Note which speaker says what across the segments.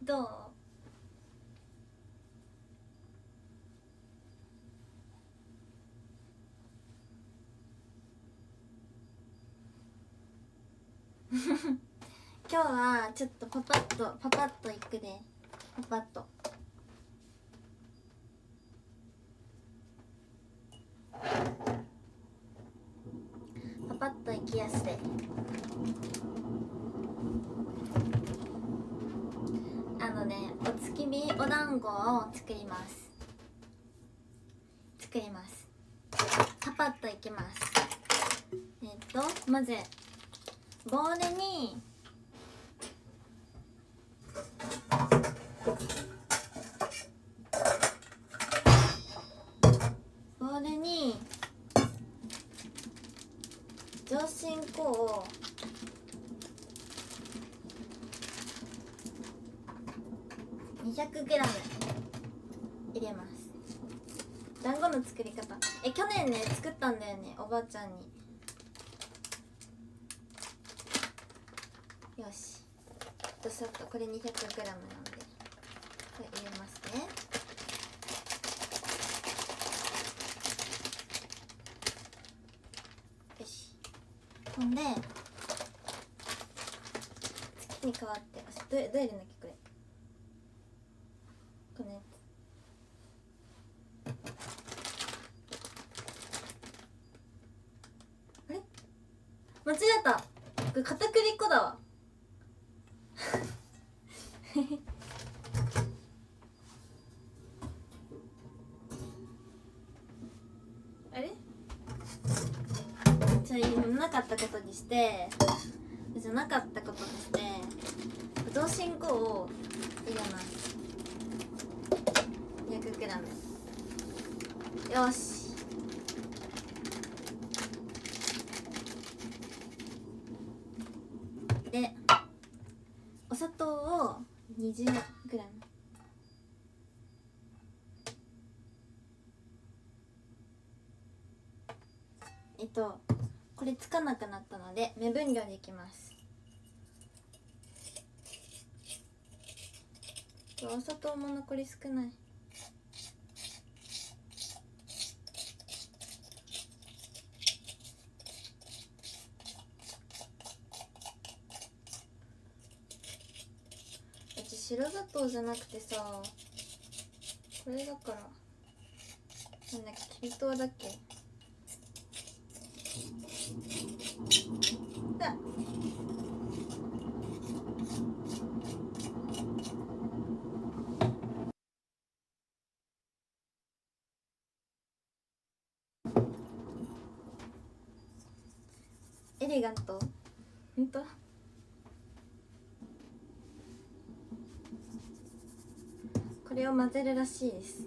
Speaker 1: どう？今日はちょっとパパッといくで。パパッといきやすで。お月見お団子を作ります。パパッといきます。まずボウルに上新粉を200g 入れます。団子の作り方、去年ね作ったんだよね、おばあちゃんに。よし、さっとこれ 200g なんでこれ入れますね。よし、ほんで月に変わって、どう入れなきゃこれ。このやつあれ間違えた、これ片栗粉だわあれじゃなかったことにして上新粉を入れます。 200g。 よし、でお砂糖を 20g。 これつかなくなったので目分量でいきます。お砂糖も残り少ない。うち白砂糖じゃなくてさ、これだからなんだっけ、きび糖だっけ。だエレガント、ほんとこれを混ぜるらしいです。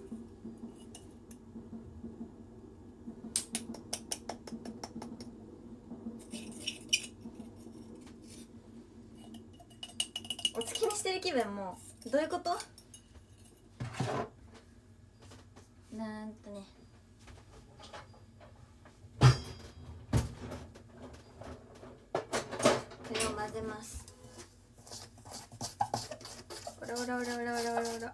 Speaker 1: お月見してる気分。もうどういうこと？なんとね、これを混ぜます。オラオラオラオラオラオラオラ。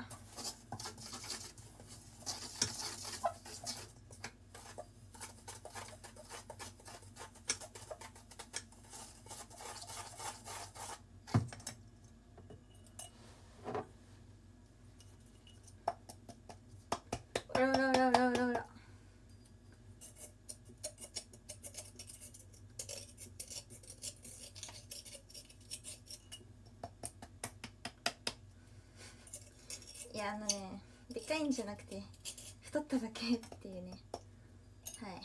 Speaker 1: オラオラオラオラオラオラ。いやでかいんじゃなくて太っただけっていうね。はい。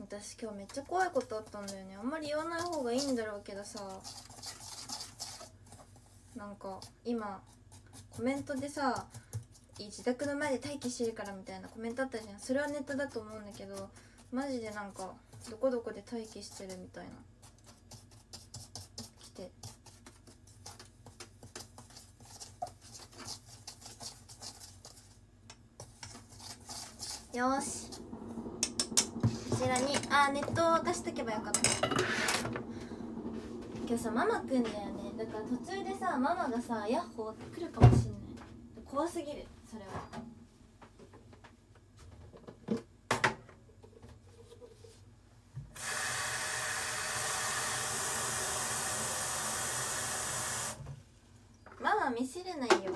Speaker 1: 私今日めっちゃ怖いことあったんだよね。あんまり言わない方がいいんだろうけどさ、なんか今コメントでさ、自宅の前で待機してるからみたいなコメントあったじゃん。それはネタだと思うんだけど、マジでなんかどこどこで待機してるみたいな来て、よし、こちらに熱湯を沸かしとけばよかった。今日さママ来んだよね。だから途中でさママがさヤッホーって来るかもしんない。怖すぎるそれは。ママ見せれないよ。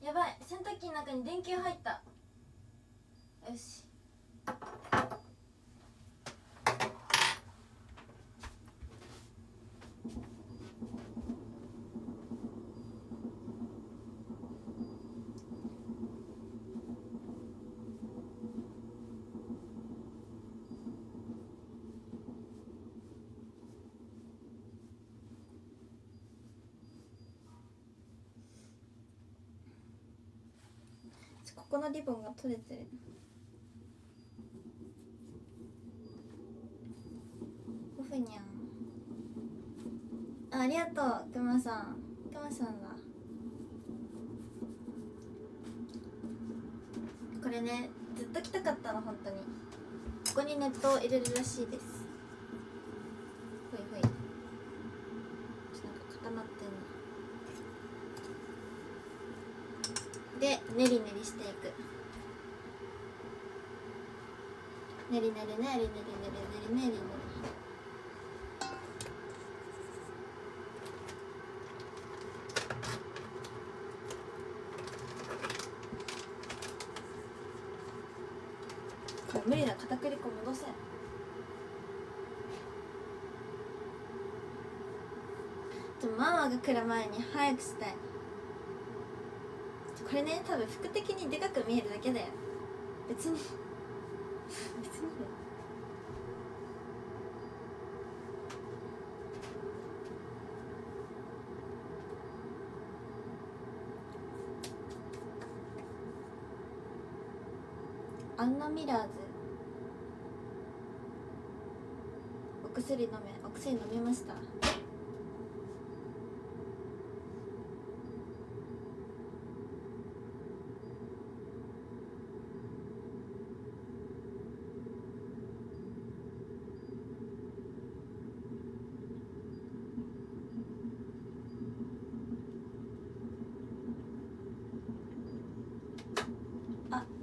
Speaker 1: やばい、洗濯機の中に電球入った。よし。ここのリボンが取れてる。オフニャン、ありがとうくまさん。くまさんだ。これねずっと来たかったの本当に。ここにネットを入れるらしいです。ほいほい、ちょっとなんか固まってんので、ねりねりしていく。ねりねりねりねりねりねりねりねり。これ無理だ、片栗粉戻せ。でもママが来る前に早くしたい。これね多分服的にでかく見えるだけだよ。別に別にアンナミラーズ、お薬飲みました。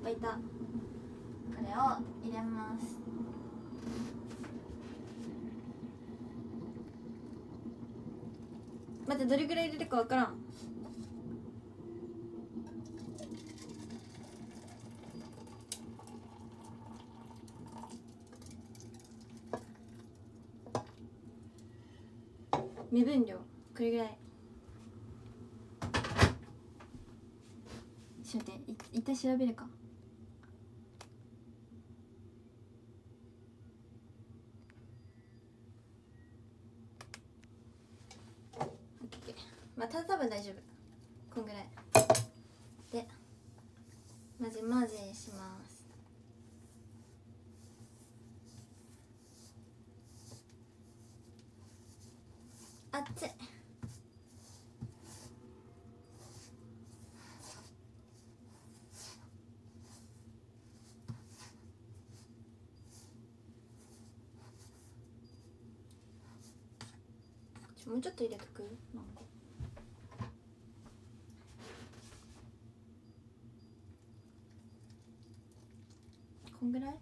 Speaker 1: 沸いた。これを入れます。待って、どれぐらい入れるかわからん。目分量これぐらい。ちょっと待って、一旦調べるか。まあ多分大丈夫。こんぐらいで混ぜ混ぜします。あっつい。もうちょっと入れとく。なんかこんぐらい。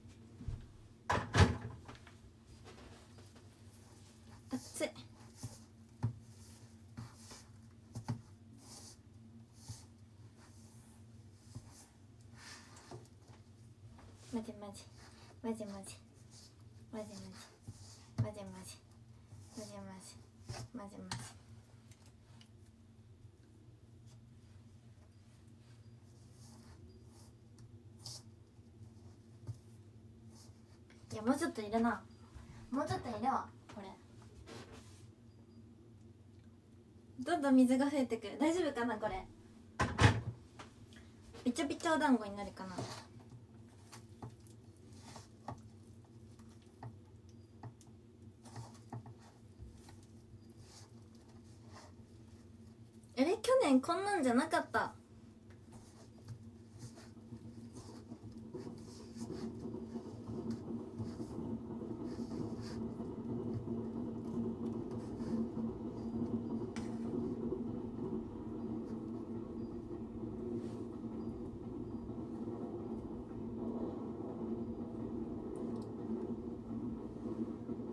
Speaker 1: 熱い。マジマジマジマジマジマジマジマジマジマジマジマジ。け、もうちょっと入れな、もうちょっと入れわ。これどんどん水が増えてくる。大丈夫かなこれ。びちょびちょお団子になるかな。去年こんなんじゃなかった。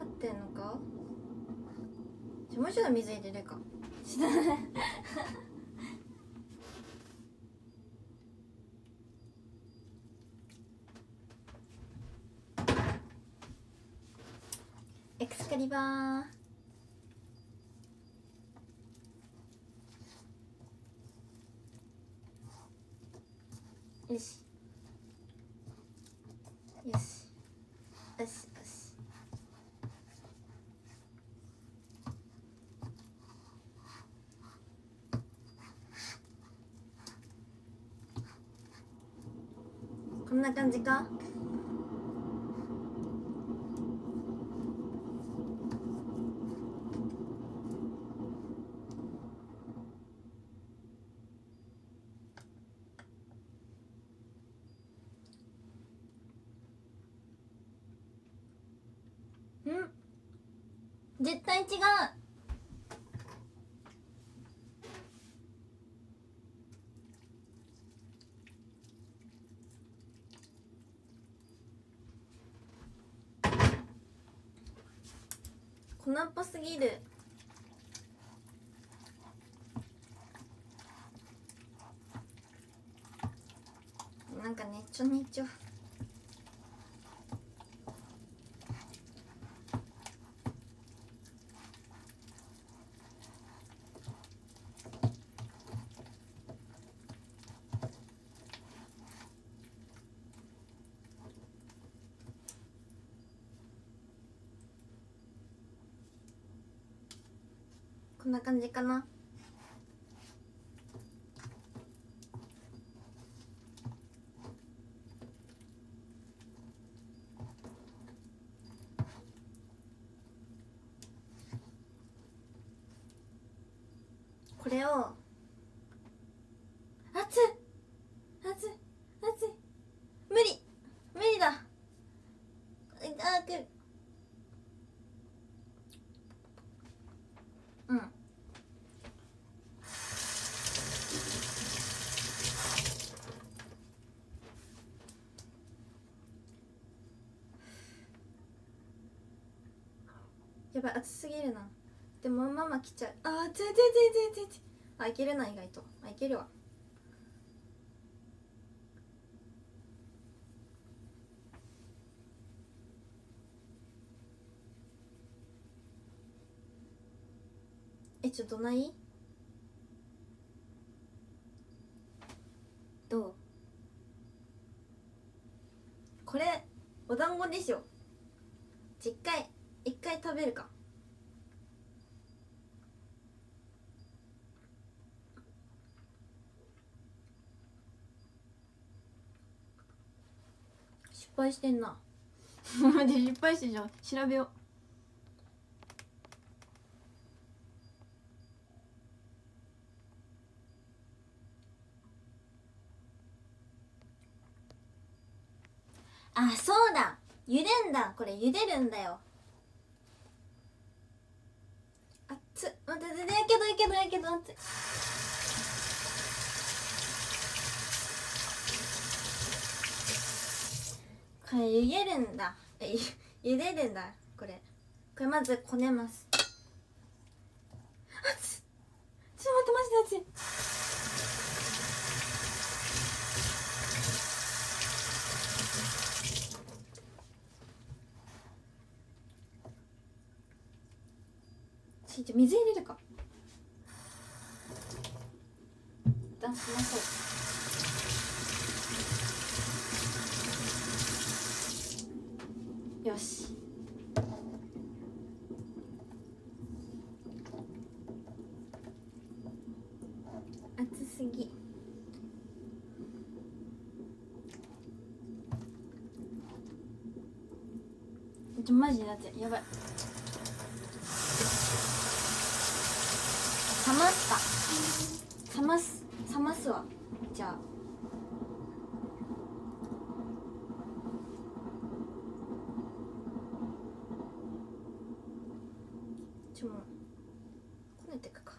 Speaker 1: 合ってんのか。もうちょっと水入れるか。エクスカリバー。よしよしよしよし。こんな感じか。絶対違う。粉っぽすぎる。なんかねちょねちょ。こんな感じかな。これを熱い熱い熱い、無理無理だ。くる。うん。やばい、熱すぎるな。でもママ来ちゃう。熱い。いけるな、意外と。いけるわ。ちょっとないどう。これお団子でしょ。一回食べるか。失敗してんな。マジ失敗してじゃん。調べよう。そうだ、茹でんだ。これ茹でるんだよ。熱っ。待って、やけど熱い。これ茹でるんだ。茹でるんだ。これまずこねます。熱っ。ちょっと待って、マジで熱い。水入れるか。一旦冷まそう。よし、熱すぎ。マジで熱い、やばい。冷ますか、冷ますわ。じゃあもうこねてくか。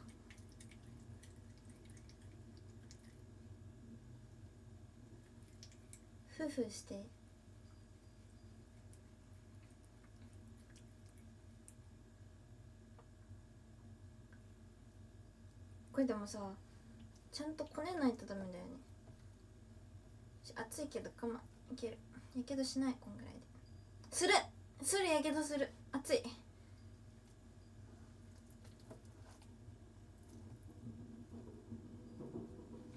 Speaker 1: ふうふうして。これでもさ、ちゃんとこねないとダメだよね。熱いけど我慢いける。やけどしない、こんぐらいで。するやけどする。熱い。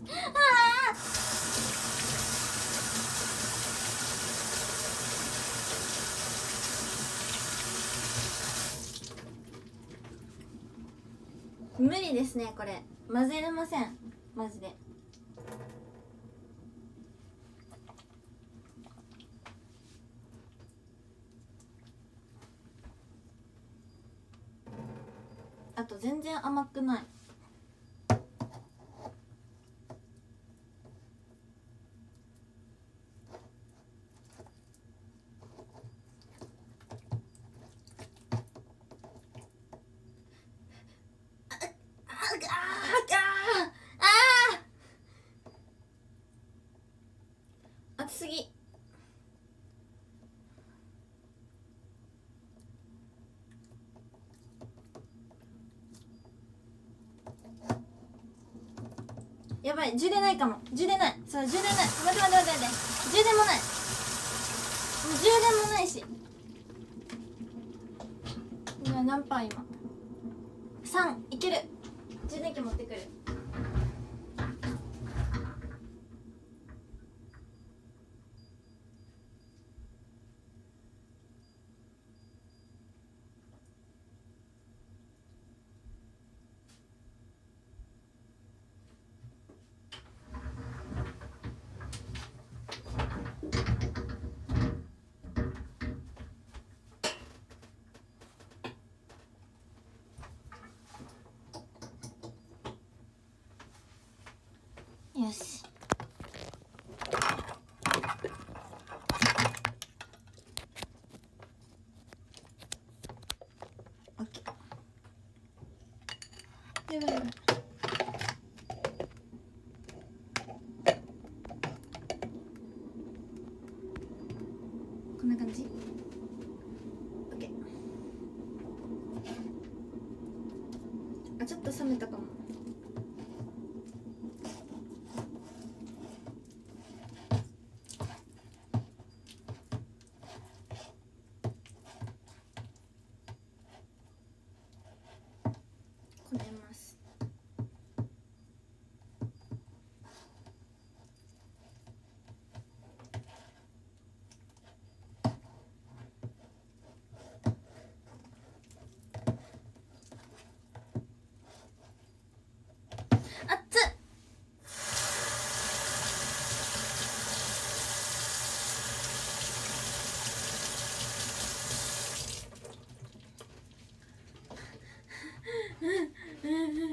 Speaker 1: あ無理ですね、これ混ぜれません、マジで。あと全然甘くない。熱すぎ。やばい、充電ないかも。充電ない。そう、充電ない。待って。充電もない。充電もないし。今何パー今。3いける。充電器持ってくる。よし。オッケー。やばいやばい。こんな感じ。オッケー。あ、ちょっと冷めたかも。こねます。熱っ。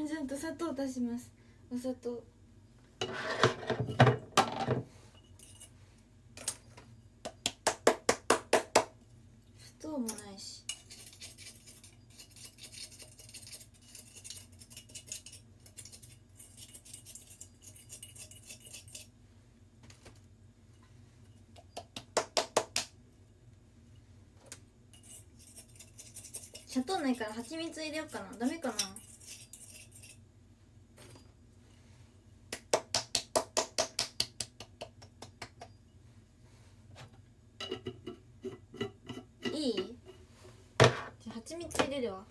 Speaker 1: ちゃんと砂糖足します。お砂糖。砂糖もないし。砂糖ないから蜂蜜入れようかな。ダメかな。いい？じゃあ蜂蜜入れるわ。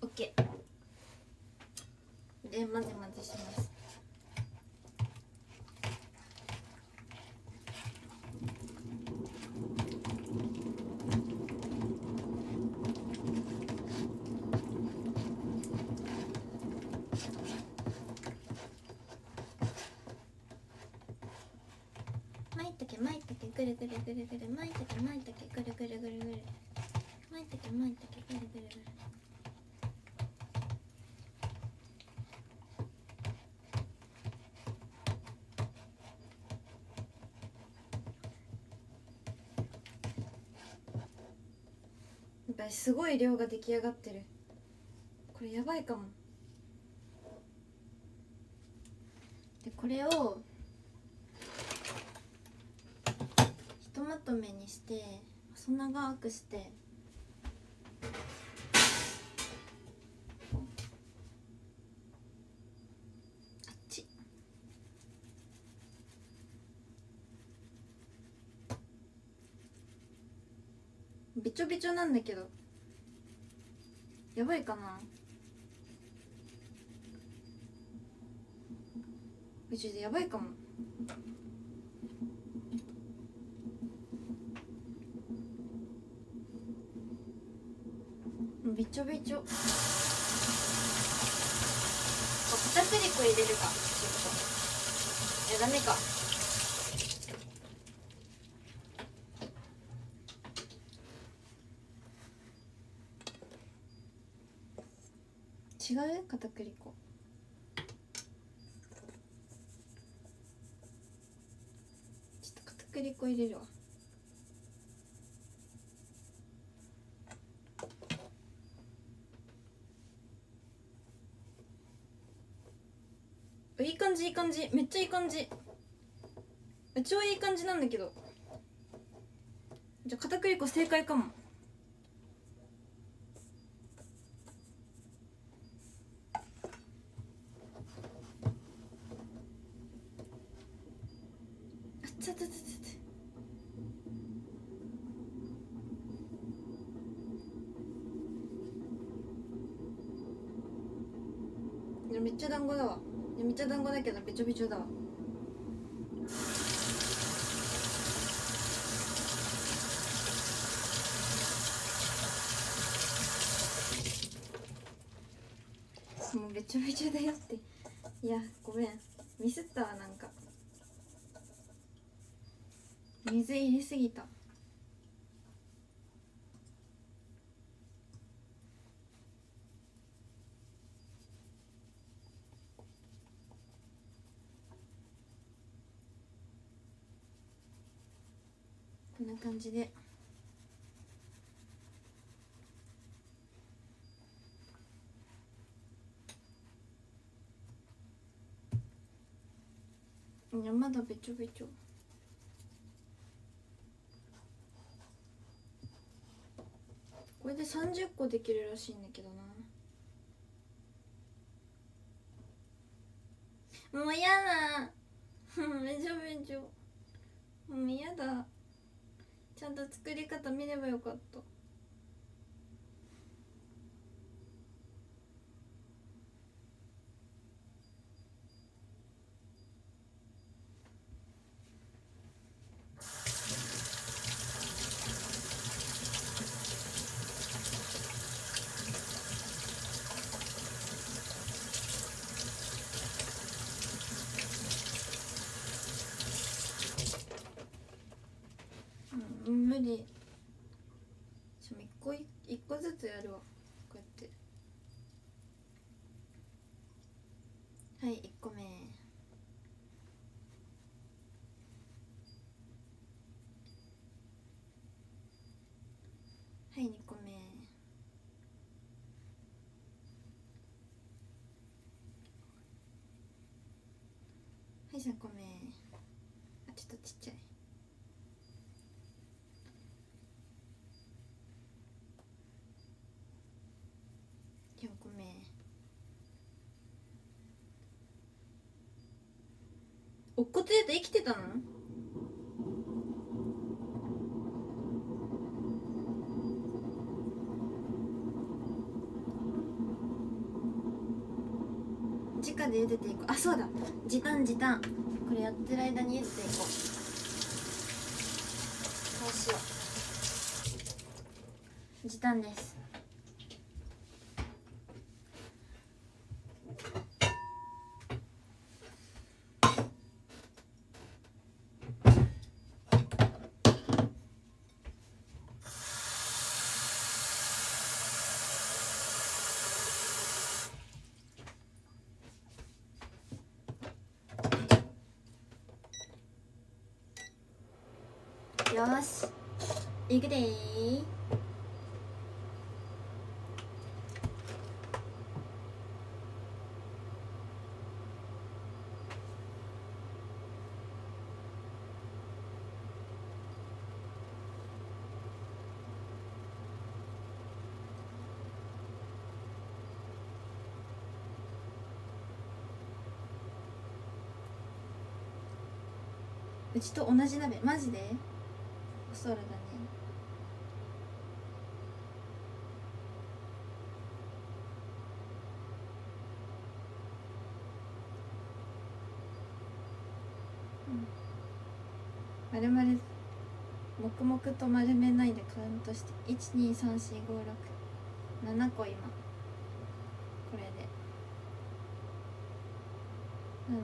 Speaker 1: オッケー。で混ぜ混ぜします。ぐるぐるぐるぐる、まいたけまいたけぐるぐるぐるぐる、まいたけまいたけぐるぐるぐる。やっぱりすごい量が出来上がってる。これやばいかも。でこれをひとまとめにして細長くして、あっちびちょびちょなんだけどやばいかな。うちでやばいかも。びちょびちょ。片栗粉入れるか。ちょっとダメか。違う片栗粉。ちょっと片栗粉入れるわ。いい感じいい感じ、めっちゃいい感じ、超いい感じなんだけど。じゃあ片栗粉正解かも。あっつあつあつあつ。めっちゃ団子だわ。めっちゃ団子だけどべちょべちょだわ。もうべちょべちょだよって。いやごめん、ミスったわ。なんか水入れすぎた。こんな感じでいやまだべちょべちょ。これで30個できるらしいんだけどな。もうやだべちょべちょ、もうやだ。ちゃんと作り方見ればよかった。無理。一個ずつやるわ。こうやって。はい、1個目。はい、2個目。はい、3個目。あ、ちょっとちっちゃい。4個目。おっこと言うと生きてたの？直で茹でていこう。あ、そうだ、時短時短。これやってる間に茹でていこう。そうしよう。時短です。よしいくでー。うちと同じ鍋マジで恐るだね。丸々黙々と丸めないでカウントして1234567個今これで7。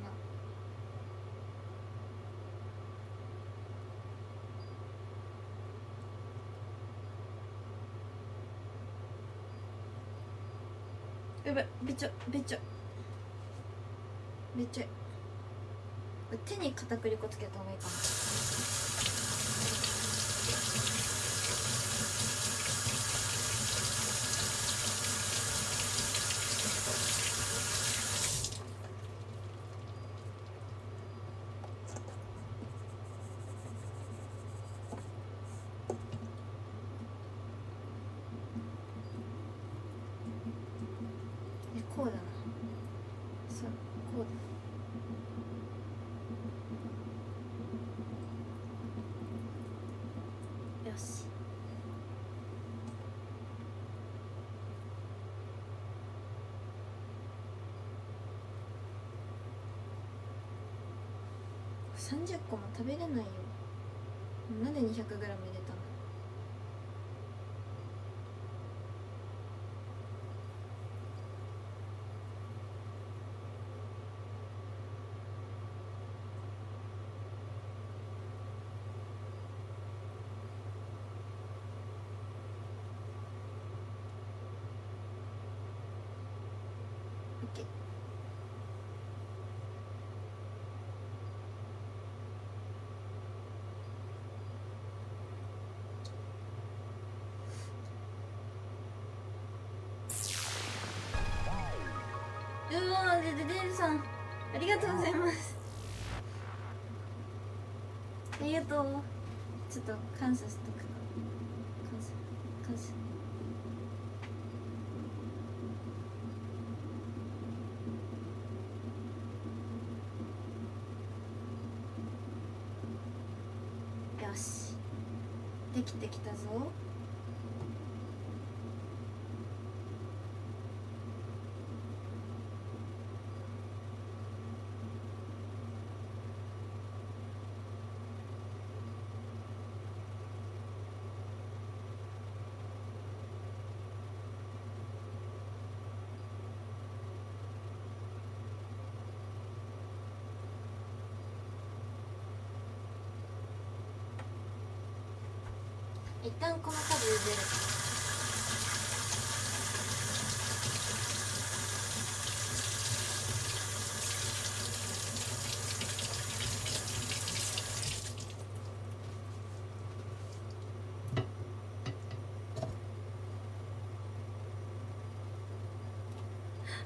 Speaker 1: やばいべちょべちょべちょい。手に片栗粉つけた方がいいかな。こうだな。そうこうだ。よし。30個も食べれないよ。なんで 200g 入れたの。オッケー。うわーでデールさんありがとうございます。ありがとう。ちょっと感謝しとく。感謝感謝。よしできてきたぞ。一旦この数茹でる。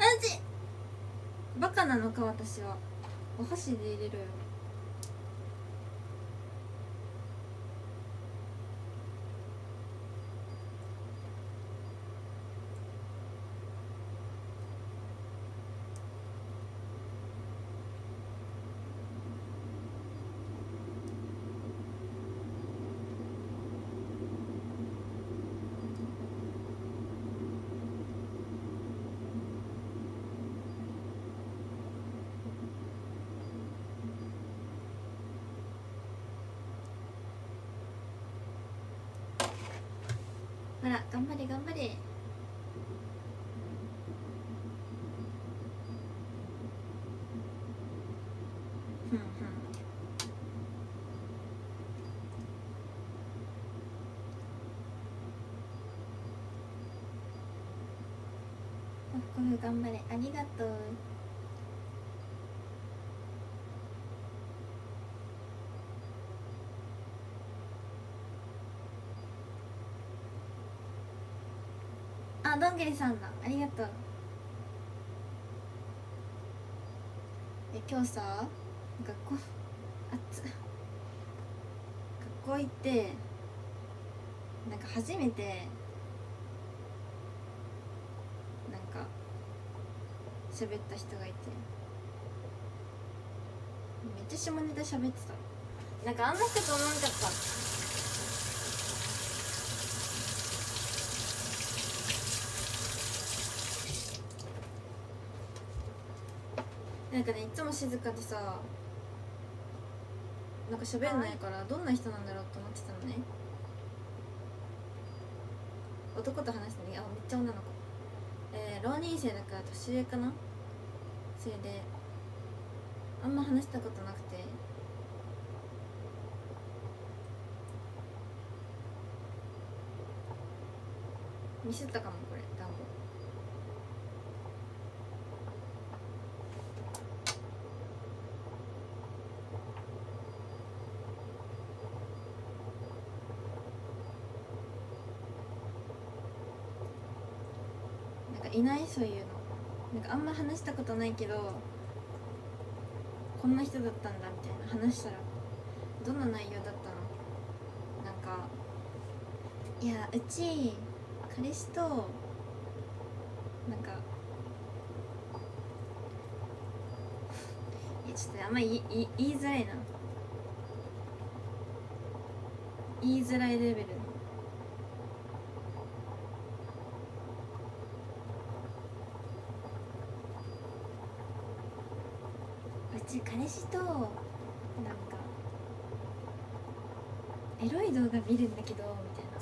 Speaker 1: あちバカなのか私は。お箸で入れるよ。ほら頑張れ頑張れ。ふんふん。コフ頑張れありがとう。どんぐりさんだ、ありがとう。今日さ、学校学校行ってなんか初めてなんか喋った人がいて、めっちゃ下ネタ喋ってた。なんかあんな人と思わんかった。なんかね、いつも静かでさ、なんか喋んないからどんな人なんだろうと思ってたのね。男と話してね、あ、めっちゃ女の子、浪人生だから年上かな。それであんま話したことなくて、ミスったかもこれ単語。なんかいない、そういうの。なんかあんま話したことないけどこんな人だったんだみたいな話したら、どんな内容だったの。なんか、いや、うち彼氏となんかちょっとあんま言いづらいな、言いづらいレベルの。うち彼氏となんかエロい動画見るんだけどみたいな。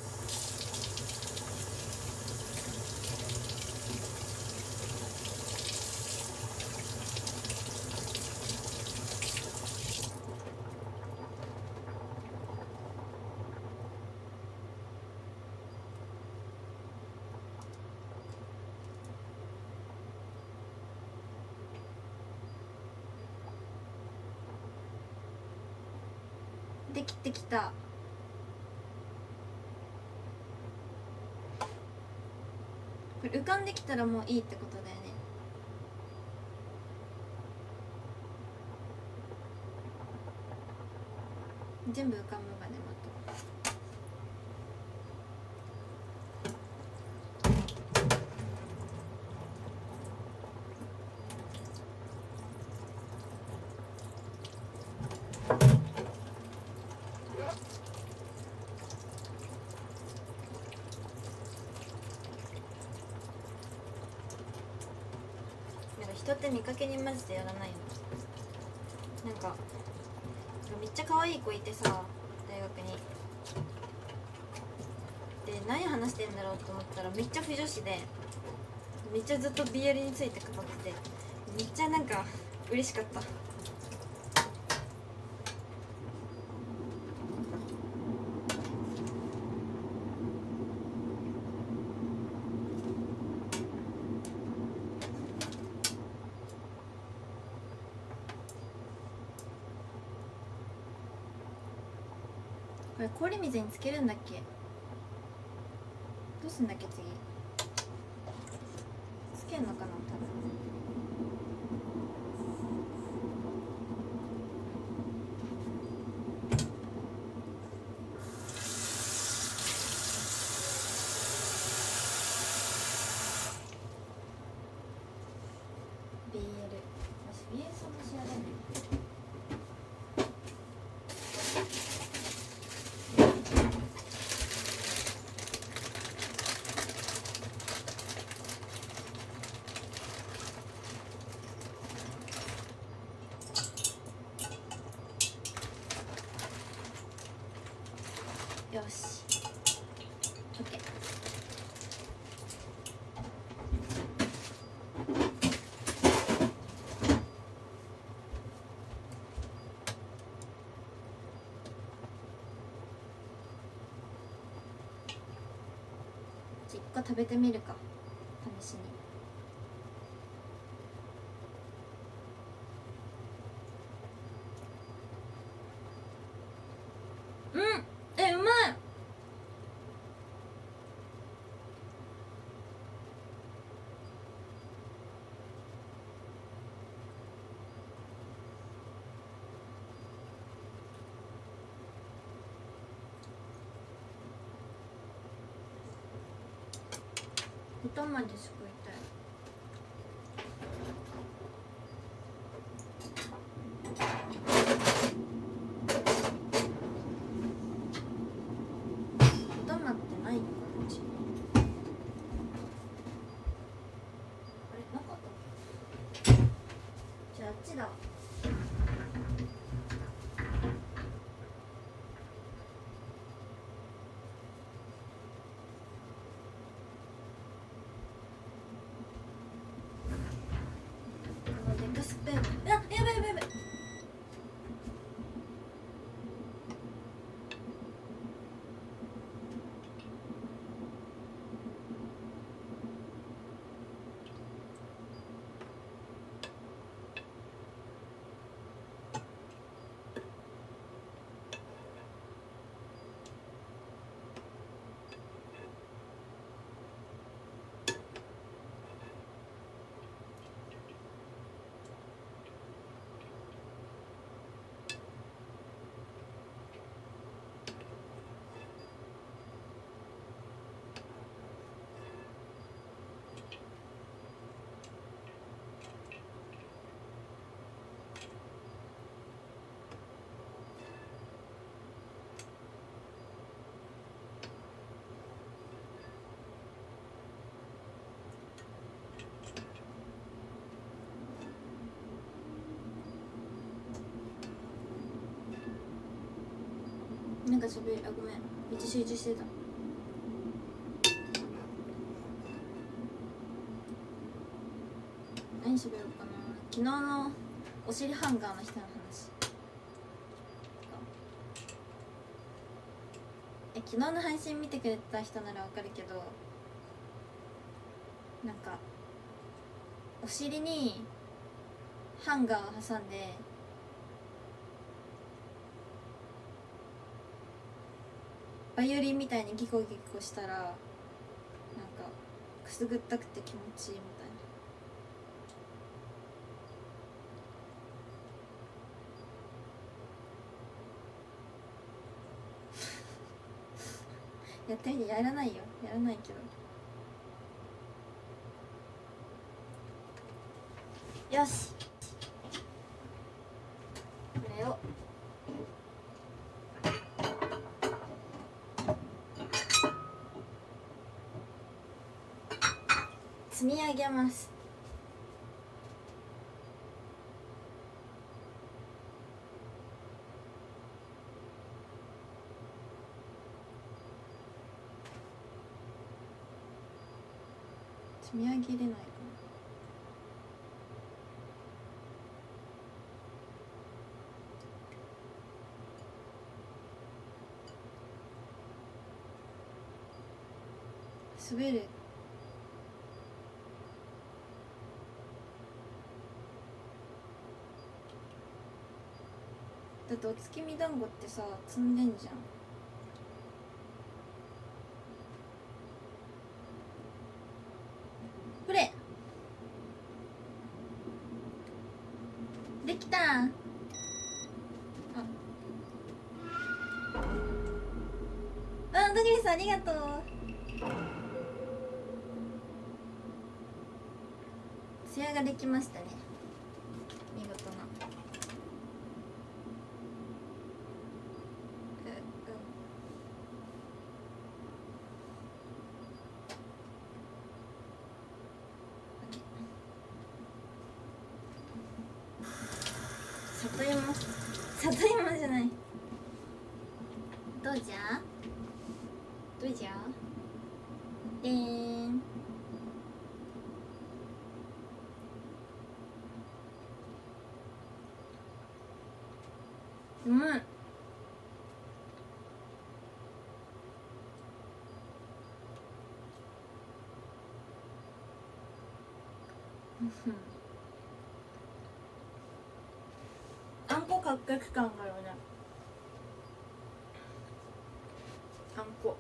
Speaker 1: できてきた。これ浮かんできたらもういいってことだよね。全部浮かぶまで待と。なんか人って見かけにマジでやらないの。なんかめっちゃ可愛い子いてさ、大学に。で何話してんだろうと思ったらめっちゃ不女子で、めっちゃずっと BL について語ってて、めっちゃなんか嬉しかった。これ氷水につけるんだっけ。どうすんだっけ次。つけんのかな多分。BL、私 BL そんな知らない。よし OK。 1個食べてみるか、試しに。うん、うまい。頭ですくいたい。頭ってないのかな、うち。あれなかったっけ。じゃああっちだ。デカスペン。あ、やばいやばいやばい。なんか喋る。あ、ごめん、めっちゃ集中してた。何喋ろうかな。昨日のお尻ハンガーの人の話。昨日の配信見てくれた人ならわかるけど、なんかお尻にハンガーを挟んでバイオリンみたいにギコギコしたらなんかくすぐったくて気持ちいいみたいな。やってみて。やらないよ、やらないけど。よし、これを積み上げます。積み上げれないかな。滑る。だってお月見団子ってさ積んでんじゃん。これできた。あ、ドギリさんありがとう。ツヤができましたね、見事な。里芋じゃない。どうじゃどうじゃでーん。うまい。あんこかっこよく感があるね。あんこ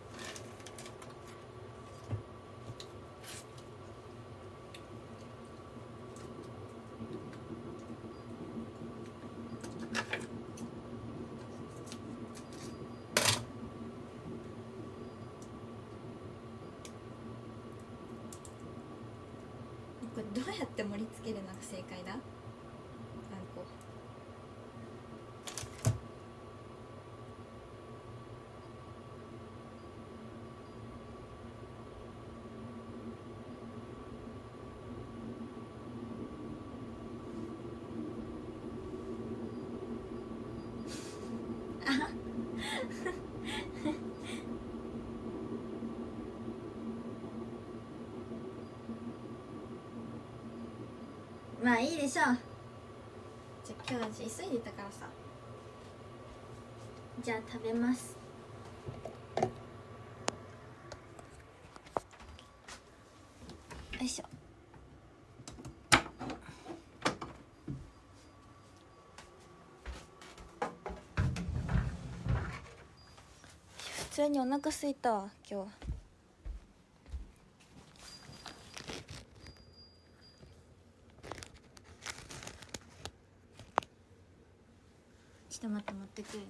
Speaker 1: やって盛り付けるのが正解だ？あんこ。まあいいでしょう。じゃあ今日は急いでたからさ、じゃあ食べます。よいしょ。普通にお腹空いたわ今日。ちょっと待って持ってくるね。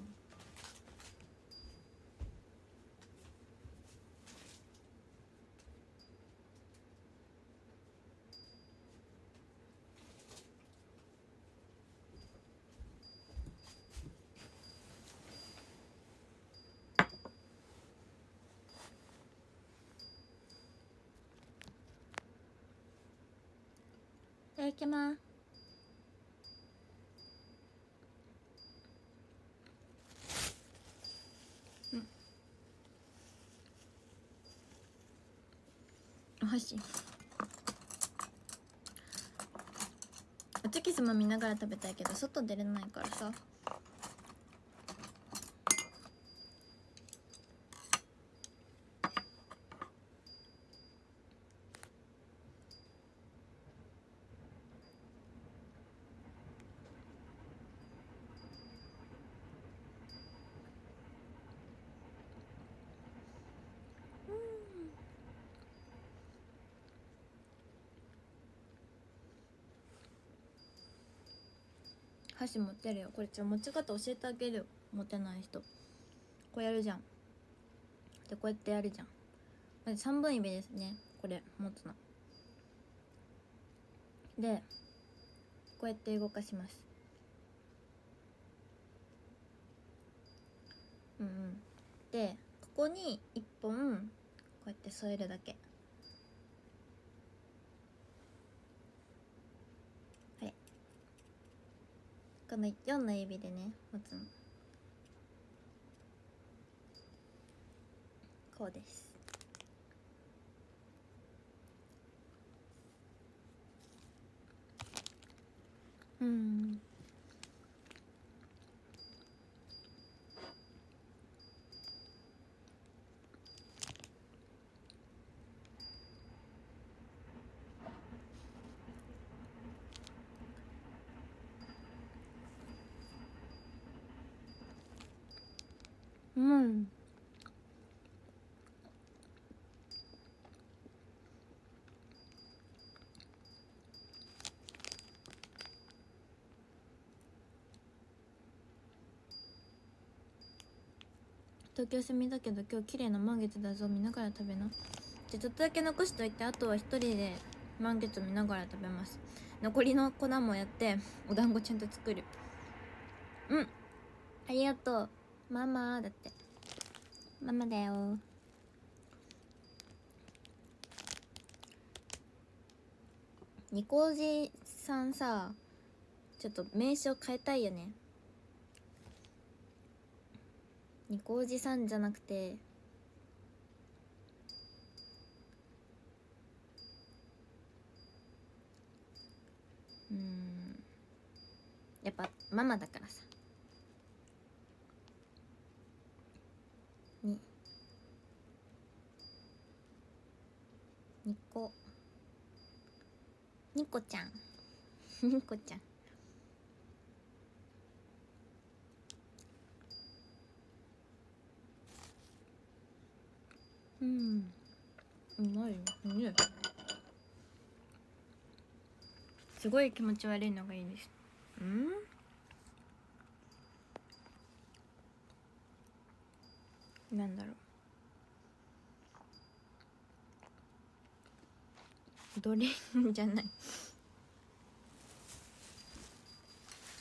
Speaker 1: いただきます。お箸。おちきすも見ながら食べたいけど外出れないからさ。箸持ってるよ。これ持ち方教えてあげるよ、持てない人。こうやるじゃん。でこうやってやるじゃん。まず3本指ですね、これ持つので、こうやって動かします。でここに1本こうやって添えるだけ。はい、この4の指でね持つの。こうです。東京住みだけど今日綺麗な満月だぞ、見ながら食べな。じゃちょっとだけ残しといて、あとは一人で満月見ながら食べます。残りの粉もやってお団子ちゃんと作る。ありがとうママ。だってママだよ。ニコおじさんさ、ちょっと名称変えたいよね。ニコおじさんじゃなくてやっぱママだからさ。ニコちゃんニコちゃん。うまいね。すごい気持ち悪いのがいいです。なんだろう、ドレンじゃない、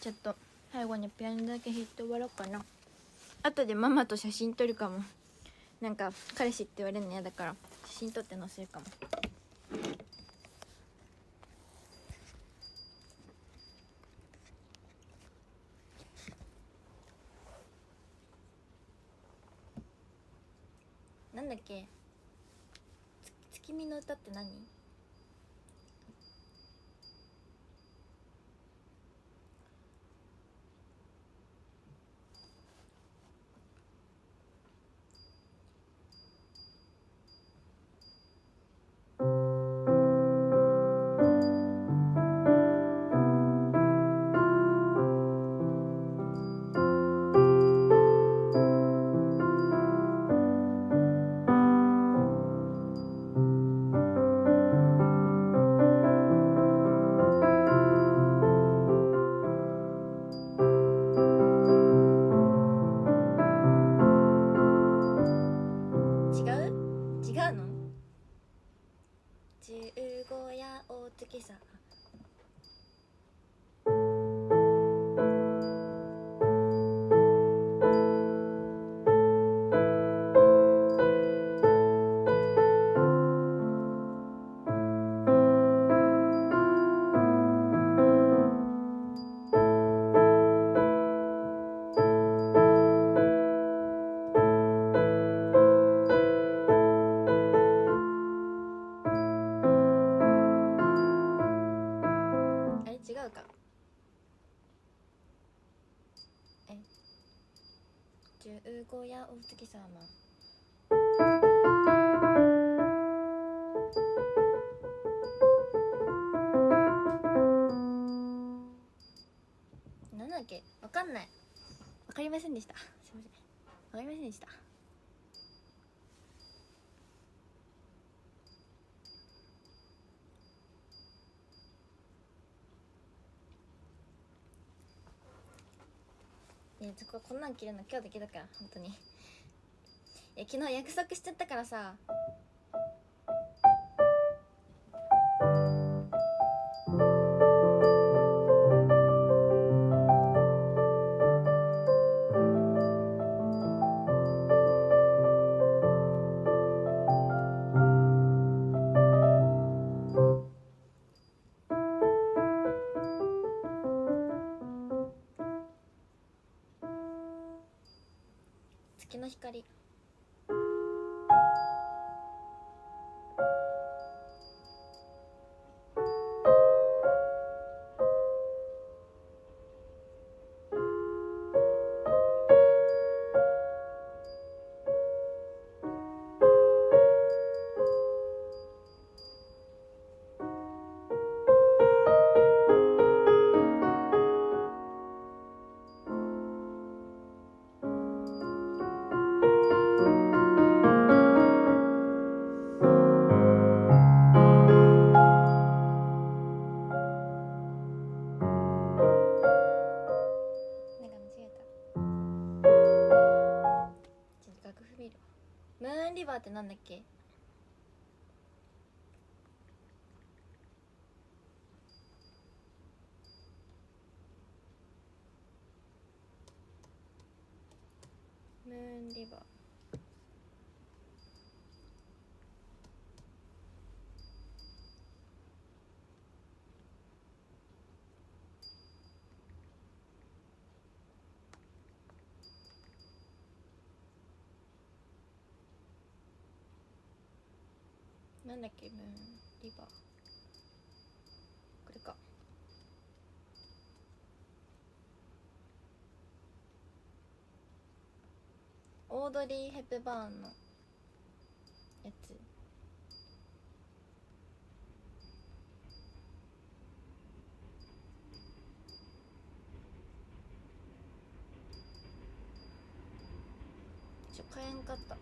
Speaker 1: ちょっと最後にピアノだけ弾いて終わろうかな。後でママと写真撮るかも。なんか彼氏って言われるの嫌だから写真撮って載せるかも。なんだっけ、月見の歌って何？違うの？十五夜お月さ。違うか。十五夜お月様。なんだっけ、わかんない。わかりませんでした。すいません。わかりませんでした。こんなん着るの今日だけだから本当に。昨日約束しちゃったからさ。月の光。ムーンリバーってなんだっけ？ムーンリバー。なんだっけ、ムーンリバー。これか。オードリー・ヘプバーンのやつ。買えんかった。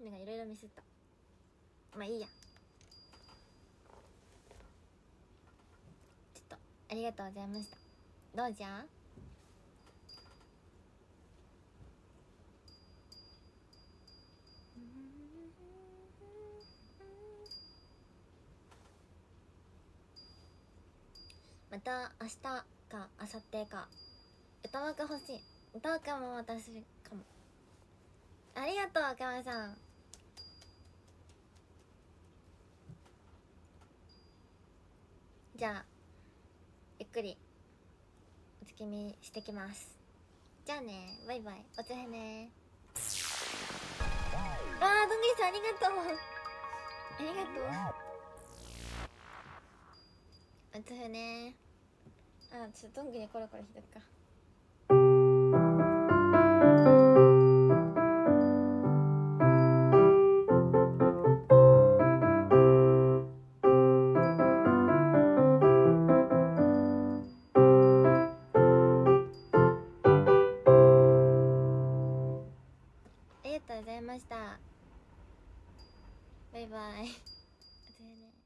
Speaker 2: なんかいろいろミスった。まあいいや。ちょっとありがとうございました。どうじゃ。また明日か明後日か歌枠欲しい。歌枠も私かも。ありがとう赤間さん。じゃあゆっくりお月見してきます。じゃあね、バイバイ、おつへね。あー、どんぐりさんありがとう、ありがとう。おつへね。あ、ちょっとどんぐりコロコロひどくか。ありがとうございました。バイバイ。おつへね。